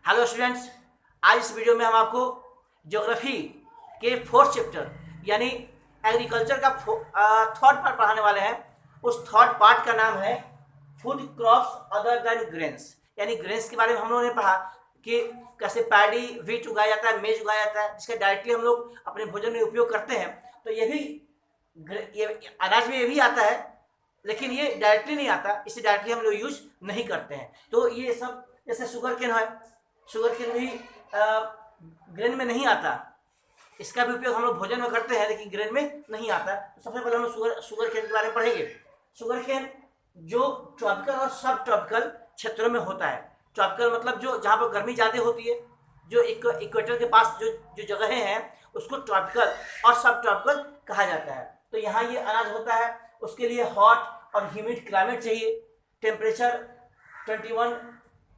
Hello students, आज इस video में हम आपको ज्योग्राफी के फोर्थ चैप्टर यानी एग्रीकल्चर का थर्ड पार्ट पढ़ाने वाले हैं। उस थर्ड पार्ट का नाम है food crops other than grains. यानी ग्रेन्स के बारे में हम लोगों ने पढ़ा कि कैसे पैडी व्हीट उगाया जाता है, मेज उगाया जाता है, जिसका डायरेक्टली हम लोग अपने भोजन में उपयोग करते हैं। तो ये अनाज में ये भी आता है, लेकिन ये डायरेक्टली नहीं आता, इसे डायरेक्टली हम लोग यूज नहीं करते हैं। तो ये सब जैसे शुगर केन है, शुगर केन भी ग्रेन में नहीं आता, इसका भी उपयोग हम लोग भोजन में करते हैं लेकिन ग्रेन में नहीं आता। तो सबसे पहले हम लोग शुगर केन के बारे में पढ़ेंगे। शुगर केन जो ट्रॉपिकल और सब ट्रॉपिकल क्षेत्रों में होता है। ट्रॉपिकल मतलब जो जहाँ पर गर्मी ज़्यादा होती है, जो इक्वेटर के पास जो जगहें हैं उसको ट्रॉपिकल और सब ट्रॉपिकल कहा जाता है। तो यहाँ ये अनाज होता है, उसके लिए हॉट और ह्यूमिड क्लाइमेट चाहिए। टेम्परेचर 21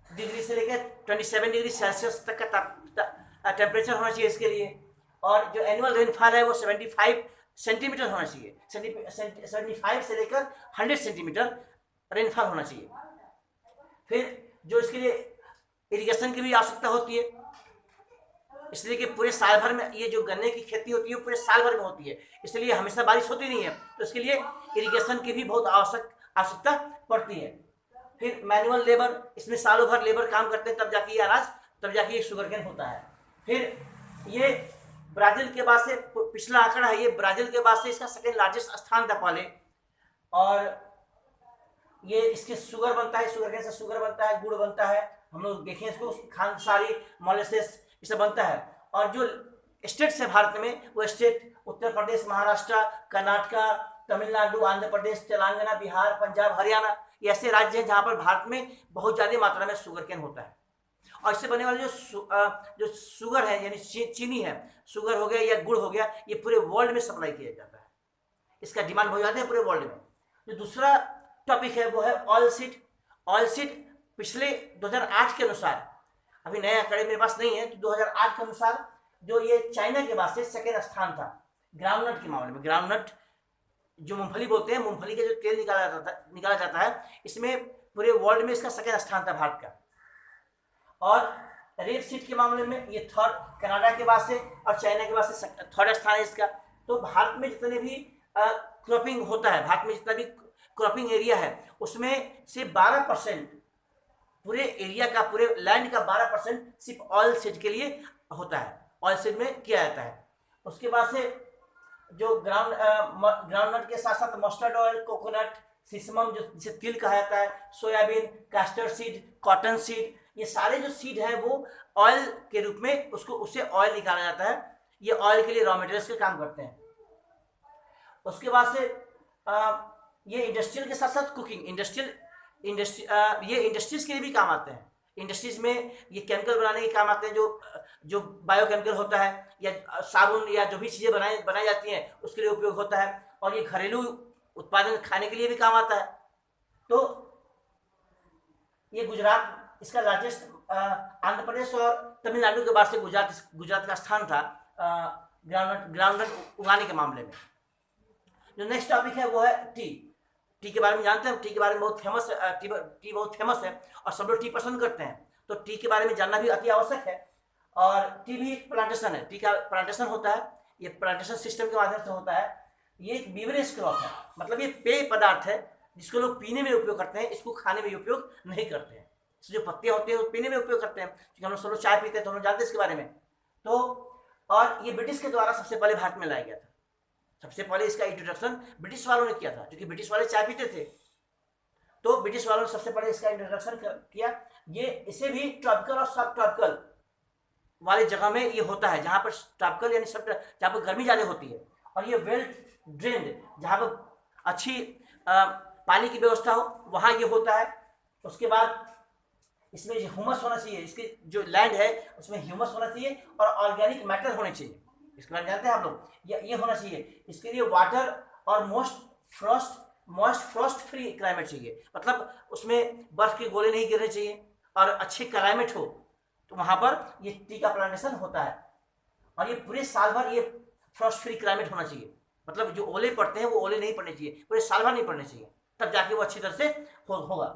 डिग्री से लेकर 27 डिग्री सेल्सियस तक का टेम्परेचर होना चाहिए इसके लिए। और जो एनुअल रेनफॉल है वो 75 सेंटीमीटर होना चाहिए। 75 से लेकर 100 सेंटीमीटर रेनफॉल होना चाहिए। फिर जो इसके लिए इरिगेशन की भी आवश्यकता होती है, इसलिए कि पूरे साल भर में ये जो गन्ने की खेती होती है पूरे साल भर में होती है, इसलिए हमेशा बारिश होती नहीं है, तो इसके लिए इरिगेशन की भी बहुत आवश्यकता पड़ती है। फिर मैनुअल लेबर, इसमें सालों भर लेबर काम करते हैं, तब जाके ये अनाज, तब जाके ये शुगर केन होता है। फिर ये ब्राज़ील के बाद से, पिछला आंकड़ा है, ये ब्राज़ील के बाद से इसका सेकेंड लार्जेस्ट स्थान था पहले। और ये इसके शुगर बनता है, शुगर केन से शुगर बनता है, गुड़ बनता है, हम लोग देखें इसको, खांडसारी, मोलेसेस, ये सब बनता है। और जो स्टेट्स है भारत में, वो स्टेट उत्तर प्रदेश, महाराष्ट्र, कर्नाटका, तमिलनाडु, आंध्र प्रदेश, तेलंगाना, बिहार, पंजाब, हरियाणा, ये ऐसे राज्य हैं जहाँ पर भारत में बहुत ज़्यादा मात्रा में शुगर केन होता है। और इससे बनने वाले जो शुगर है यानी चीनी है, शुगर हो गया या गुड़ हो गया, ये पूरे वर्ल्ड में सप्लाई किया जाता है, इसका डिमांड बहुत ज़्यादा है पूरे वर्ल्ड में। जो दूसरा टॉपिक है वो है ऑयल सीड। ऑयल सीड पिछले 2008 के अनुसार, अभी नया आंकड़े मेरे पास नहीं है, तो 2008 के अनुसार जो ये चाइना के बाद से सेकेंड स्थान था ग्राउंडनट के मामले में। ग्राउंडनट जो मूंगफली बोलते हैं, मूंगफली का जो तेल निकाला जाता है, इसमें पूरे वर्ल्ड में इसका सेकेंड स्थान था भारत का। और रेप सीड के मामले में ये थर्ड, कनाडा के बाद से और चाइना के बाद से थर्ड स्थान है इसका। तो भारत में जितने भी क्रॉपिंग होता है, भारत में जितना भी क्रॉपिंग एरिया है, उसमें से 12% पूरे एरिया का, पूरे लैंड का 12% सिर्फ ऑयल सीड के लिए होता है, ऑयल सीड में किया जाता है। उसके बाद से जो ग्राउंडनट के साथ साथ मस्टर्ड ऑयल, कोकोनट, सिसमम जिसे तिल कहा जाता है, soybean, castor seed, cotton seed, ये सारे जो सीड हैं वो ऑयल के रूप में उससे ऑयल निकाला जाता है। ये ऑयल के लिए रॉ मटेरियल्स के काम करते हैं। उसके बाद से ये इंडस्ट्रियल के साथ साथ कुकिंग, ये इंडस्ट्रीज के लिए भी काम आते हैं। इंडस्ट्रीज में ये केमिकल बनाने के काम आते हैं, जो बायोकेमिकल होता है, या साबुन या जो भी चीज़ें बनाई जाती हैं उसके लिए उपयोग होता है। और ये घरेलू उत्पादन खाने के लिए भी काम आता है। तो ये गुजरात, इसका लार्जेस्ट, आंध्र प्रदेश और तमिलनाडु के बाद से गुजरात का स्थान था ग्राउंडनट उगाने के मामले में। जो नेक्स्ट टॉपिक है वो है टी। टी के बारे में जानते हैं, टी के बारे में बहुत फेमस है, टी बहुत फेमस है और सब लोग टी पसंद करते हैं, तो टी के बारे में जानना भी अति आवश्यक है। और टी भी एक प्लांटेशन है, टी का प्लांटेशन होता है, ये प्लांटेशन सिस्टम के माध्यम से होता है। ये एक बीवरेज क्रॉप है, मतलब ये पेय पदार्थ है जिसको लोग पीने में उपयोग करते हैं, इसको खाने में उपयोग नहीं करते हैं। जो पत्तियाँ होती हैं वो पीने में उपयोग करते हैं, क्योंकि हम लोग सब लोग चाय पीते हैं तो हम लोग जानते हैं इसके बारे में। तो और ये ब्रिटिश के द्वारा सबसे पहले भारत में लाया गया था। सबसे पहले इसका इंट्रोडक्शन ब्रिटिश वालों ने किया था, क्योंकि ब्रिटिश वाले चाय पीते थे, तो ब्रिटिश वालों ने सबसे पहले इसका इंट्रोडक्शन किया। ये इसे भी ट्रॉपिकल और सब ट्रॉपिकल वाली जगह में ये होता है, जहाँ पर ट्रॉपिकल यानी सब, जहाँ पर गर्मी ज़्यादा होती है। और ये वेल ड्रेन्ड, जहाँ पर अच्छी पानी की व्यवस्था हो, वहाँ ये होता है। उसके बाद इसमें ह्यूमस होना चाहिए, इसकी जो लैंड है उसमें ह्यूमस होना चाहिए और ऑर्गेनिक मैटर होने चाहिए, इसके बारे में जानते हैं आप लोग, ये होना चाहिए। इसके लिए वाटर और मॉइस्ट फ्रॉस्ट फ्री क्लाइमेट चाहिए, मतलब उसमें बर्फ के गोले नहीं गिरने चाहिए और अच्छी क्लाइमेट हो, तो वहाँ पर ये टी का प्लांटेशन होता है। और ये पूरे साल भर ये फ्रॉस्ट फ्री क्लाइमेट होना चाहिए, मतलब जो ओले पड़ते हैं वो ओले नहीं पड़ने चाहिए, पूरे साल भर नहीं पड़ने चाहिए, तब जाके वो अच्छी तरह से होगा।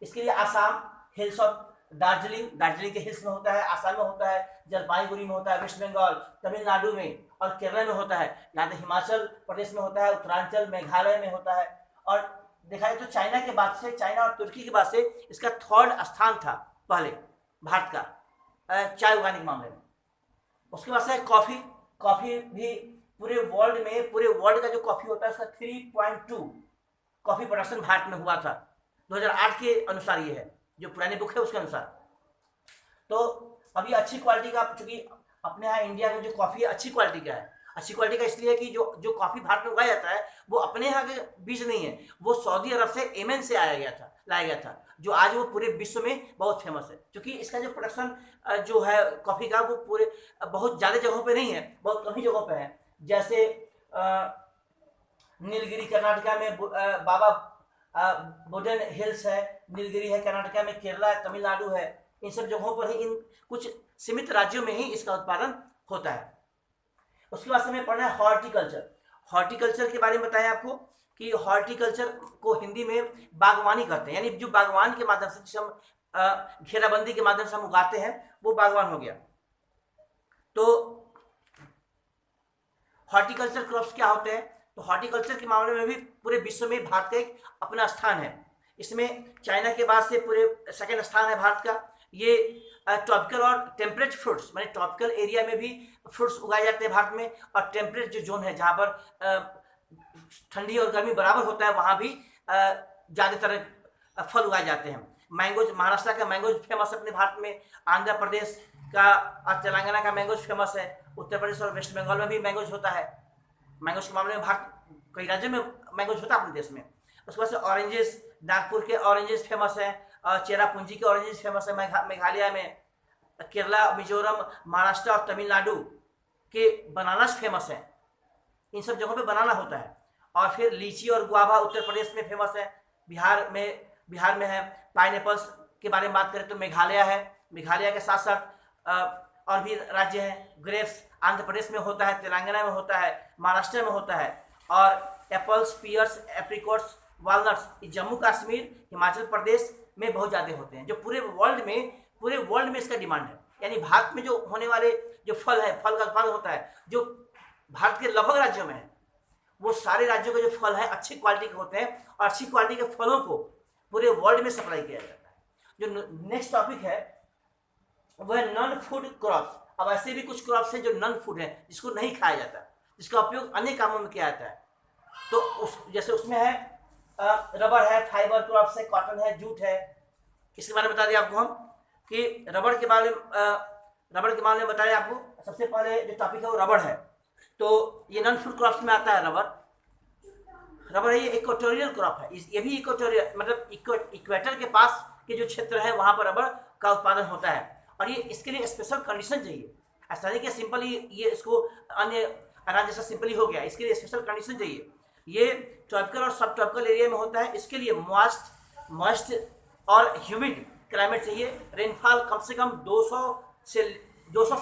इसके लिए आसाम, हिल्स ऑफ दार्जिलिंग के हिल्स में होता है, आसाम में होता है, जलपाईगुड़ी में होता है, वेस्ट बंगाल, तमिलनाडु में और केरला में होता है। यहाँ तक हिमाचल प्रदेश में होता है, उत्तरांचल मेघालय में होता है। और देखा जाए तो चाइना के बाद से, चाइना और तुर्की के बाद से इसका 3rd स्थान था पहले भारत का चाय उगाने के मामले में। उसके बाद से कॉफी भी पूरे वर्ल्ड का जो कॉफी होता है उसका 3.2 कॉफी प्रोडक्शन भारत में हुआ था 2008 के अनुसार। ये है जो पुरानी बुक है उसके अनुसार। तो अभी अच्छी क्वालिटी का, चूंकि अपने यहाँ इंडिया में जो कॉफी अच्छी क्वालिटी का है, अच्छी क्वालिटी का इसलिए कि जो कॉफी भारत में उगाया जाता है वो अपने यहाँ के बीज नहीं है, वो सऊदी अरब से येमेन से लाया गया था, जो आज वो पूरे विश्व में बहुत फेमस है। क्योंकि इसका जो प्रोडक्शन जो है कॉफी का वो पूरे बहुत ज़्यादा जगहों पे नहीं है, बहुत कम ही जगहों पे है। जैसे नीलगिरी कर्नाटका में, बाबा बोडन हिल्स है, नीलगिरी है कर्नाटका में, केरला तमिलनाडु है, इन सब जगहों पर ही, इन कुछ सीमित राज्यों में ही इसका उत्पादन होता है। उसके बाद हमें पढ़ना है हॉर्टिकल्चर के बारे में बताएं आपको कि हॉर्टिकल्चर को हिंदी में बागवानी करते हैं, यानी जो बागवान के माध्यम से, जिसे हम घेराबंदी के माध्यम से हम उगाते हैं वो बागवान हो गया। तो हॉर्टिकल्चर क्रॉप्स क्या होते हैं? तो हॉर्टिकल्चर के मामले में भी पूरे विश्व में भारत का एक अपना स्थान है। इसमें चाइना के बाद से पूरे 2nd स्थान है भारत का। ये ट्रॉपिकल और टेम्परेट फ्रूट्स, माने ट्रॉपिकल एरिया में भी फ्रूट्स उगाए जाते हैं भारत में, और टेम्परेट जो जोन है जहाँ पर ठंडी और गर्मी बराबर होता है वहाँ भी ज़्यादातर फल उगाए जाते हैं। मैंगोज, महाराष्ट्र का मैंगोज फेमस है अपने भारत में, आंध्र प्रदेश का और तेलंगाना का मैंगोज फेमस है, उत्तर प्रदेश और वेस्ट बंगाल में भी मैंगोज होता है। मैंगोज के मामले में भारत कई राज्यों में मैंगोज होता है अपने देश में। उसके बाद से ऑरेंजेस, नागपुर के ऑरेंजेस फेमस हैं, चेरापूंजी के ऑरेंजेस फेमस है मेघालय में, केरला, मिजोरम, महाराष्ट्र और तमिलनाडु के बनानास फेमस हैं। इन सब जगहों पे बनाना होता है। और फिर लीची और गुआवा उत्तर प्रदेश में फेमस है, बिहार में है। पाइनएप्पल्स के बारे में बात करें तो मेघालय है, मेघालय के साथ साथ और भी राज्य हैं। ग्रेप्स आंध्र प्रदेश में होता है, तेलंगाना में होता है, महाराष्ट्र में होता है। और apples, pears, apricots, walnuts Jammu Kashmir, Himachal Pradesh में बहुत ज़्यादा होते हैं, जो पूरे वर्ल्ड में इसका डिमांड है। यानी भारत में जो होने वाले जो फल का उत्पादन होता है, जो भारत के लगभग राज्यों में है, वो सारे राज्यों के जो फल है अच्छी क्वालिटी के होते हैं, और अच्छी क्वालिटी के फलों को पूरे वर्ल्ड में सप्लाई किया जाता है। जो नेक्स्ट टॉपिक है वह है नॉन फूड क्रॉप्स। अब ऐसे भी कुछ क्रॉप्स हैं जो नॉन फूड है, जिसको नहीं खाया जाता, जिसका उपयोग अन्य कामों में किया जाता है। तो जैसे उसमें है रबर है, फाइबर क्रॉप्स है, कॉटन है, जूट है। इसके बारे में बता दें आपको हम कि रबर के बारे में बताएं आपको। सबसे पहले जो टॉपिक है वो रबर है। तो ये नॉन फूड क्रॉप्स में आता है रबर है, ये इक्वेटोरियल क्रॉप है। ये भी इक्वेटोरियल मतलब इक्वेटर के पास के जो क्षेत्र है वहाँ पर रबर का उत्पादन होता है। और ये इसके लिए स्पेशल कंडीशन चाहिए, ऐसा नहीं कि सिंपली ये इसको अन्य अनाज जैसा सिंपली हो गया, इसके लिए स्पेशल कंडीशन चाहिए। ये ट्रॉपिकल और सब ट्रॉपिकल एरिया में होता है। इसके लिए मॉइस्ट और ह्यूमिड क्लाइमेट चाहिए। रेनफॉल कम से कम 200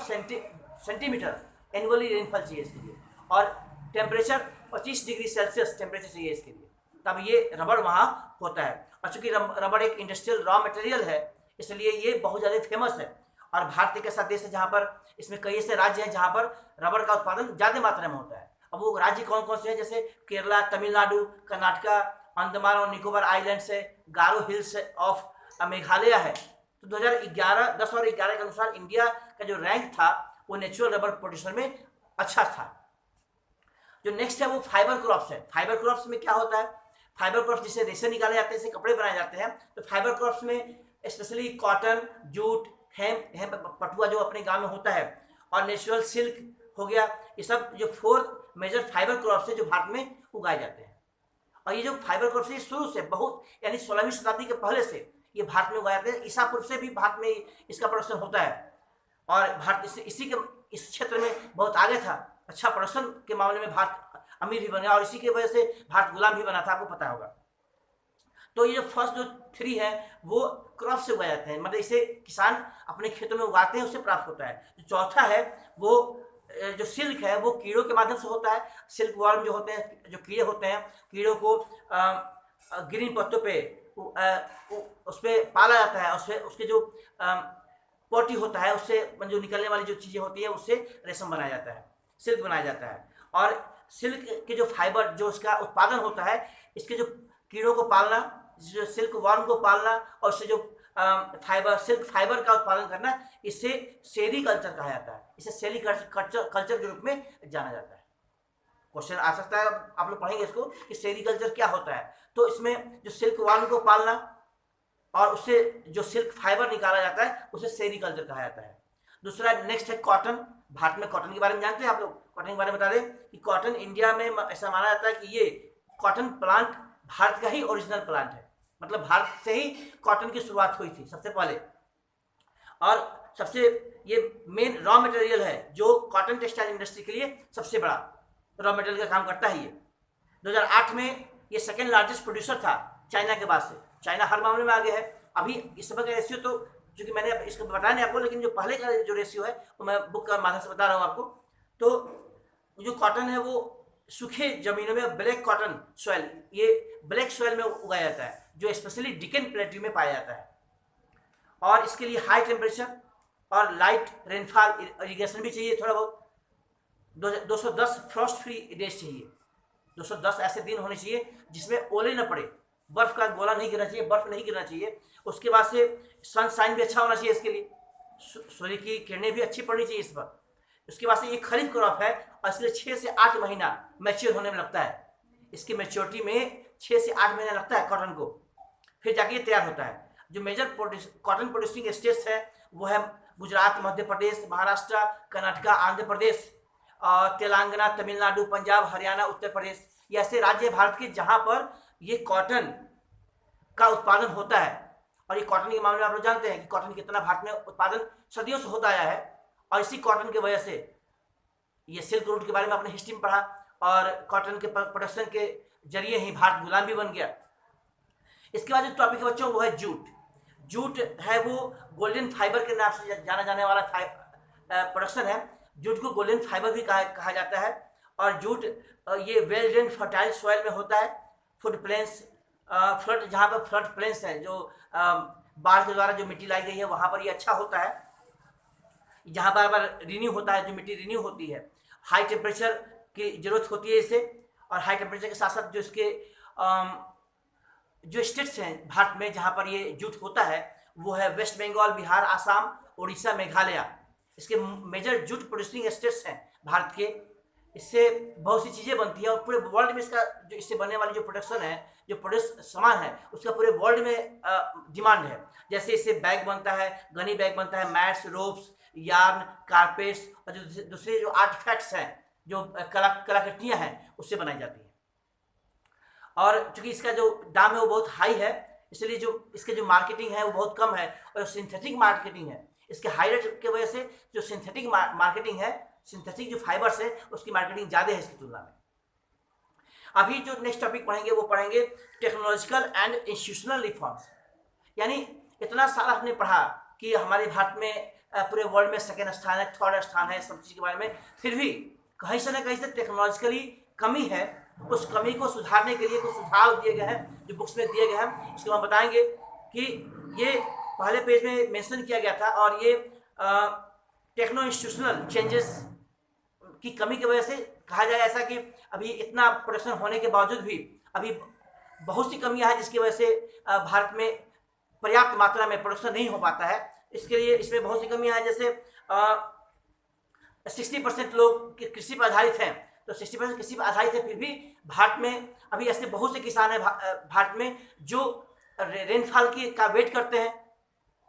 सेंटीमीटर एनुअली रेनफॉल चाहिए इसके लिए, और टेम्परेचर 25 डिग्री सेल्सियस टेम्परेचर चाहिए इसके लिए, तब ये रबर वहाँ होता है। और चूँकि रबर एक इंडस्ट्रियल रॉ मटेरियल है, इसलिए ये बहुत ज़्यादा फेमस है। और भारत एक ऐसा देश है जहाँ पर इसमें कई ऐसे राज्य हैं जहाँ पर रबर का उत्पादन ज़्यादा मात्रा में होता है। अब वो राज्य कौन कौन से हैं? जैसे केरला, तमिलनाडु, कर्नाटका, अंडमान और निकोबार आइलैंड्स है, गारो हिल्स ऑफ मेघालय है। तो 2010 और 11 के अनुसार इंडिया का जो रैंक था वो नेचुरल रबर प्रोड्यूसर में अच्छा था। जो नेक्स्ट है वो फाइबर क्रॉप्स है। फाइबर क्रॉप्स में क्या होता है? फाइबर क्रॉप्स जिससे रेशे निकाले जाते हैं, इससे कपड़े बनाए जाते हैं। तो फाइबर क्रॉप्स में स्पेशली कॉटन, जूट, हेम पटुआ जो अपने गांव में होता है, और नेचुरल सिल्क हो गया। ये सब जो 4 मेजर फाइबर क्रॉप्स है जो भारत में उगाए जाते हैं। और ये जो फाइबर क्रॉप्स है शुरू से बहुत, यानी 16वीं शताब्दी के पहले से ये भारत में उगाए जाते हैं। ईसा पूर्व से भी भारत में इसका प्रोडक्शन होता है, और भारत इस क्षेत्र में बहुत आगे था। अच्छा प्रोडक्शन के मामले में भारत अमीर भी बन गया, और इसी की वजह से भारत गुलाम भी बना था, आपको पता होगा। तो ये फर्स्ट जो 3 है वो क्रॉप से उगाए जाते हैं, मतलब इसे किसान अपने खेतों में उगाते हैं, उससे प्राप्त होता है। जो चौथा है वो जो सिल्क है वो कीड़ों के माध्यम से होता है। सिल्क वर्म जो होते हैं, जो कीड़े होते हैं, कीड़ों को ग्रीन पत्तों पे उस पर पाला जाता है, उससे उसके जो पोटी होता है उससे जो निकलने वाली जो चीज़ें होती है उससे रेशम बनाया जाता है, सिल्क बनाया जाता है। और सिल्क के जो फाइबर जो इसका उत्पादन होता है, इसके जो कीड़ों को पालना, जो सिल्क वर्म को पालना और उससे जो सिल्क फाइबर का उत्पादन करना, इसे सेरीकल्चर कहा जाता है। इसे सेरीकल्चर के रूप में जाना जाता है। क्वेश्चन आ सकता है, आप लोग पढ़ेंगे इसको कि सेरीकल्चर क्या होता है। तो इसमें जो सिल्क वर्म को पालना और उससे जो सिल्क फाइबर निकाला जाता है उसे सेरीकल्चर कहा जाता है। दूसरा नेक्स्ट है कॉटन। भारत में कॉटन के बारे में जानते हैं आप लोग? कॉटन के बारे में बता दें कि कॉटन इंडिया में ऐसा माना जाता है कि ये कॉटन प्लांट भारत का ही ओरिजिनल प्लांट है, मतलब भारत से ही कॉटन की शुरुआत हुई थी सबसे पहले। और सबसे ये मेन रॉ मटेरियल है जो कॉटन टेक्सटाइल इंडस्ट्री के लिए सबसे बड़ा रॉ मटेरियल का काम करता है। ये 2008 में ये सेकेंड लार्जेस्ट प्रोड्यूसर था चाइना के बाद से। चाइना हर मामले में आगे है। अभी इस समय का रेशियो तो चूँकि मैंने इसको बताया नहीं आपको, लेकिन जो पहले का जो रेशियो है वो मैं बुक का माध्यम से बता रहा हूँ आपको। तो जो कॉटन है वो सूखे जमीनों में ब्लैक कॉटन सॉइल, ये ब्लैक सॉइल में उगाया जाता है जो स्पेशली डिकन प्लेट्यू में पाया जाता है। और इसके लिए हाई टेम्परेचर और लाइट रेनफॉल इरिगेशन भी चाहिए थोड़ा बहुत। 210 फ्रॉस्ट फ्री डेज चाहिए। 210 ऐसे दिन होने चाहिए जिसमें ओले न पड़े, बर्फ का गोला नहीं गिरना चाहिए, बर्फ नहीं गिरना चाहिए। उसके बाद से सनशाइन भी अच्छा होना चाहिए इसके लिए, सूर्य की किरणें भी अच्छी पड़नी चाहिए इस पर। उसके बाद से ये खरीफ क्रॉप है और इसलिए 6 से 8 महीना मैच्योर होने में लगता है। इसकी मैच्योरिटी में 6 से 8 महीना लगता है कॉटन को, फिर जाके ये तैयार होता है। जो मेजर कॉटन प्रोड्यूसिंग स्टेट्स है वो है गुजरात, मध्य प्रदेश, महाराष्ट्र, कर्नाटक, आंध्र प्रदेश, तेलंगाना, तमिलनाडु, पंजाब, हरियाणा, उत्तर प्रदेश। ये ऐसे राज्य है भारत के जहाँ पर ये कॉटन का उत्पादन होता है। और ये कॉटन के मामले में आप लोग जानते हैं कि कॉटन कितना भारत में उत्पादन सदियों से होता आया है। और इसी कॉटन की वजह से ये सिल्क रूट के बारे में आपने हिस्ट्री में पढ़ा, और कॉटन के प्रोडक्शन के जरिए ही भारत गुलाम भी बन गया। इसके बाद जो टॉपिक है बच्चों वो है जूट। जूट है वो गोल्डन फाइबर के नाम से जाना जाने वाला प्रोडक्शन है। जूट को गोल्डन फाइबर भी कहा जाता है। और जूट ये वेल ड्रेन फर्टाइल सॉइल में होता है। फ्लड प्लेन्स, फ्लड जहाँ पर फ्लड प्लेन्स है, जो बाढ़ के द्वारा जो मिट्टी लाई गई है वहाँ पर ये अच्छा होता है, जहाँ बार बार रिन्यू होता है, जो मिट्टी रिन्यू होती है। हाई टेम्परेचर की जरूरत होती है इसे। और हाई टेम्परेचर के साथ साथ जो इसके जो स्टेट्स हैं भारत में जहाँ पर ये जूट होता है वो है वेस्ट बंगाल, बिहार, आसाम, उड़ीसा, मेघालय। इसके मेजर जूट प्रोड्यूसिंग स्टेट्स हैं भारत के। इससे बहुत सी चीज़ें बनती हैं और पूरे वर्ल्ड में इसका जो इससे बनने वाली जो प्रोडक्शन है, जो प्रोड्यूस सामान है, उसका पूरे वर्ल्ड में डिमांड है। जैसे इससे बैग बनता है, गनी बैग बनता है, मैट्स, रोप्स, यार्न, कारपेट्स और जो दूसरे जो आर्टिफैक्ट्स हैं, जो कलाकृतियाँ हैं, उससे बनाई जाती है। और चूंकि इसका जो दाम है वो बहुत हाई है, इसलिए जो इसके जो मार्केटिंग है वो बहुत कम है। और सिंथेटिक मार्केटिंग है, इसके हाई रेट की वजह से जो सिंथेटिक मार्केटिंग है, सिंथेटिक जो फाइबर्स है उसकी मार्केटिंग ज़्यादा है इसकी तुलना में। अभी जो नेक्स्ट टॉपिक पढ़ेंगे वो पढ़ेंगे टेक्नोलॉजिकल एंड इंस्टीट्यूशनल रिफॉर्म्स। यानी इतना सारा हमने पढ़ा कि हमारे भारत में पूरे वर्ल्ड में सेकेंड स्थान है, थर्ड स्थान है सब चीज़ के बारे में, फिर भी कहीं से ना कहीं से टेक्नोलॉजिकली कमी है। उस कमी को सुधारने के लिए कुछ सुझाव दिए गए हैं जो बुक्स में दिए गए हैं। इसको हम बताएंगे कि ये पहले पेज में मेंशन किया गया था। और ये टेक्नो इंस्टीट्यूशनल चेंजेस की कमी की वजह से कहा जाए ऐसा कि अभी इतना प्रोडक्शन होने के बावजूद भी अभी बहुत सी कमियां हैं जिसकी वजह से भारत में पर्याप्त मात्रा में प्रोडक्शन नहीं हो पाता है। इसके लिए इसमें बहुत सी कमियां हैं, जैसे 60% लोग कृषि पर आधारित हैं। तो 60% कृषि पर आधारित है, फिर भी भारत में अभी ऐसे बहुत से किसान हैं भारत में जो रेनफॉल का वेट करते हैं,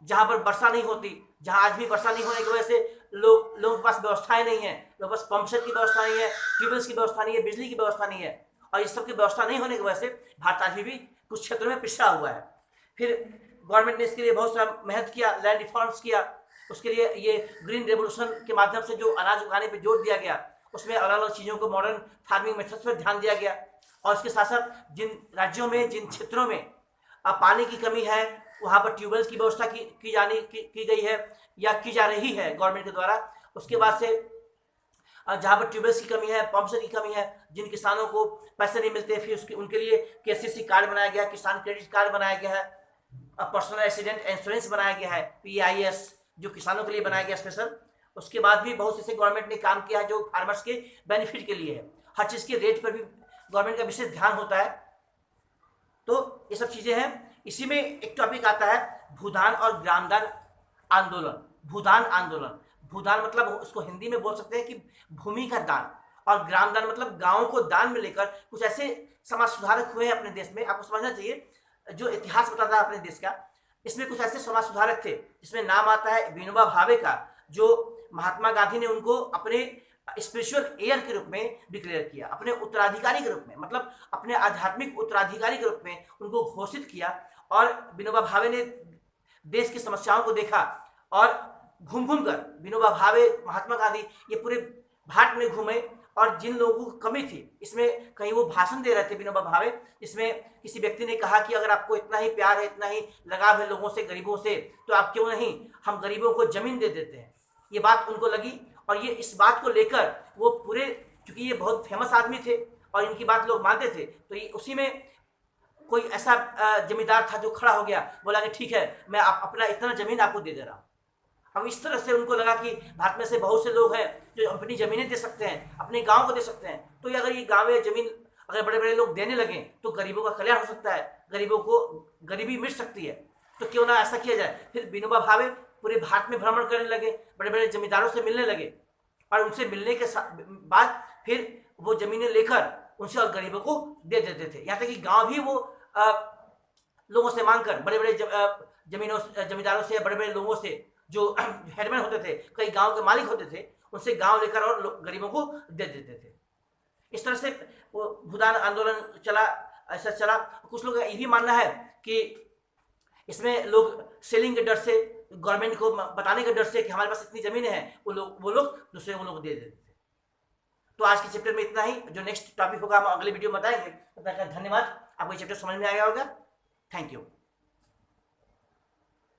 जहाँ पर वर्षा नहीं होती, जहाँ आज भी वर्षा नहीं होने की वजह से लोगों के पास व्यवस्थाएं नहीं है, लोगों के पास पंप सेट की व्यवस्था नहीं है, ट्यूबवेल्स की व्यवस्था नहीं है, बिजली की व्यवस्था नहीं है। और इस सब की व्यवस्था नहीं होने की वजह से भारत आज भी कुछ क्षेत्रों में पिछड़ा हुआ है। फिर गवर्नमेंट ने इसके लिए बहुत सारा मेहनत किया, लैंड रिफॉर्म्स किया। उसके लिए ये ग्रीन रेवोल्यूशन के माध्यम से जो अनाज उगाने पर जोर दिया गया, उसमें अलग अलग चीज़ों को मॉडर्न फार्मिंग मेथड्स पर ध्यान दिया गया। और इसके साथ साथ जिन राज्यों में, जिन क्षेत्रों में पानी की कमी है, वहाँ पर ट्यूबवेल्स की व्यवस्था की गई है या की जा रही है गवर्नमेंट के द्वारा। उसके बाद से जहाँ पर ट्यूबवेल्स की कमी है, पंप की कमी है, जिन किसानों को पैसे नहीं मिलते, फिर उनके लिए केसीसी कार्ड बनाया गया, किसान क्रेडिट कार्ड बनाया गया है, पर्सनल एक्सीडेंट इंश्योरेंस बनाया गया है, PIS जो किसानों के लिए बनाया गया स्पेशल। उसके बाद भी बहुत से गवर्नमेंट ने काम किया है जो फार्मर्स के बेनिफिट के लिए है। हर चीज़ के रेट पर भी गवर्नमेंट का विशेष ध्यान होता है। तो ये सब चीज़ें हैं। इसी में एक टॉपिक आता है भूदान और ग्रामदान आंदोलन। भूदान आंदोलन, भूदान मतलब उसको हिंदी में बोल सकते हैं कि भूमि का दान, और ग्रामदान मतलब गांव को दान में लेकर कुछ ऐसे समाज सुधारक हुए हैं अपने देश में। आपको समझना चाहिए, जो इतिहास बताता है अपने देश का, इसमें कुछ ऐसे समाज सुधारक थे जिसमें नाम आता है विनोबा भावे का, जो महात्मा गांधी ने उनको अपने स्पिरिचुअल एयर के रूप में डिक्लेयर किया, अपने उत्तराधिकारी के रूप में, मतलब अपने आध्यात्मिक उत्तराधिकारी के रूप में उनको घोषित किया। और विनोबा भावे ने देश की समस्याओं को देखा और घूम घूम कर विनोबा भावे, महात्मा गांधी ये पूरे भारत में घूमे, और जिन लोगों को कमी थी, इसमें कहीं वो भाषण दे रहे थे विनोबा भावे, इसमें किसी व्यक्ति ने कहा कि अगर आपको इतना ही प्यार है, इतना ही लगाव है लोगों से, गरीबों से, तो आप क्यों नहीं हम गरीबों को जमीन दे देते हैं। ये बात उनको लगी, और ये इस बात को लेकर वो पूरे, चूंकि ये बहुत फेमस आदमी थे और इनकी बात लोग मानते थे, तो ये उसी में कोई ऐसा जमींदार था जो खड़ा हो गया, बोला कि ठीक है, मैं अपना इतना जमीन आपको दे दे रहा हूँ। अब इस तरह से उनको लगा कि भारत में से बहुत से लोग हैं जो अपनी ज़मीनें दे सकते हैं, अपने गांव को दे सकते हैं, तो अगर ये गांव या ज़मीन अगर बड़े बड़े लोग देने लगे तो गरीबों का कल्याण हो सकता है, गरीबों को गरीबी मिट सकती है, तो क्यों ना ऐसा किया जाए। फिर विनोबा भावे पूरे भारत में भ्रमण करने लगे, बड़े बड़े जमींदारों से मिलने लगे, और उनसे मिलने के बाद फिर वो ज़मीनें लेकर उनसे और गरीबों को दे देते थे। यहाँ तक कि गाँव भी वो लोगों से मांग कर, बड़े बड़े जमींदारों से, बड़े बड़े लोगों से जो हेडमैन होते थे, कई गांव के मालिक होते थे, उनसे गांव लेकर और गरीबों को दे देते थे। इस तरह से वो भूदान आंदोलन चला, ऐसा चला। कुछ लोग ये भी मानना है कि इसमें लोग सेलिंग के डर से, गवर्नमेंट को बताने के डर से कि हमारे पास इतनी जमीनें हैं, वो लोग दूसरे को दे देते थे। तो आज के चैप्टर में इतना ही। जो नेक्स्ट टॉपिक होगा हम अगले वीडियो में बताएंगे। धन्यवाद। आपको ये चैप्टर समझ में आया होगा। Thank you.